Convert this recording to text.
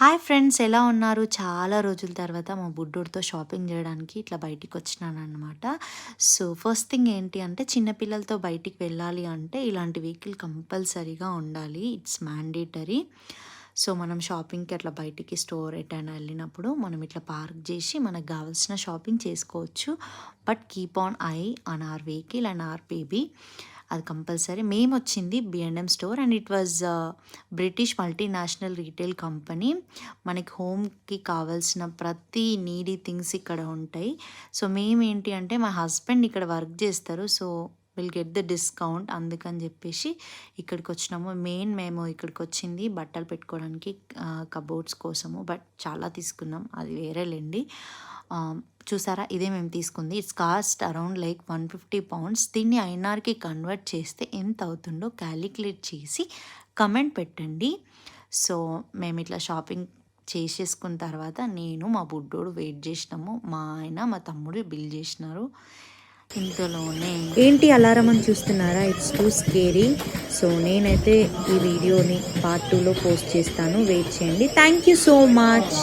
Hi friends, ఎలా ఉన్నారు? చాలా రోజుల తర్వాత మా బుడ్డోడితో షాపింగ్ చేయడానికి ఇట్లా బయటికొచ్చినాననమాట. సో, ఫస్ట్ థింగ్ ఏంటి అంటే చిన్న పిల్లలతో బయటికి వెళ్ళాలి అంటే ఇలాంటి వెహికల్ కంపల్సరీగా ఉండాలి. It's mandatory. సో, మనం షాపింగ్‌కి అట్లా బయటికి స్టోర్ ఎటైనా వెళ్ళినప్పుడు మనం ఇట్లా పార్క్ చేసి మనకు కావాల్సిన షాపింగ్ చేసుకోవచ్చు. But keep on eye on our vehicle and our baby. అది కంపల్సరీ. మేమొచ్చింది B&M store and it was British multinational retail company. మనకి హోమ్‌కి కావాల్సిన ప్రతి నీడీ థింగ్స్ ఇక్కడ ఉంటాయి. సో, మేమేంటి అంటే మా హస్బెండ్ ఇక్కడ వర్క్ చేస్తారు. So, will get the discount అందుకని చెప్పేసి ఇక్కడికొచ్చినాము. మేము ఇక్కడికొచ్చింది బట్టలు పెట్టుకోవడానికి, కబోర్డ్స్ కోసము. బట్ చాలా తీసుకున్నాం. అది వేరేలెండి. చూసారా, ఇదే మేము తీసుకుంది. It's cost around like 150 pounds. దీన్ని ఐఎన్ఆర్‌కి కన్వర్ట్ చేస్తే ఎంత అవుతుందో క్యాలిక్యులేట్ చేసి కమెంట్ పెట్టండి. సో, మేమిట్లా షాపింగ్ చేసేసుకున్న తర్వాత నేను, మా బుడ్డోడు వెయిట్ చేసినాము. మా ఆయన, మా తమ్ముడు బిల్ చేసినారు. ఇంతలోనే ఏంటి అలారం అని చూస్తున్నారా? It's two scary. సో, నేనైతే ఈ వీడియోని పార్ట్ 2లో పోస్ట్ చేస్తాను. వెయిట్ చేయండి. Thank you so much.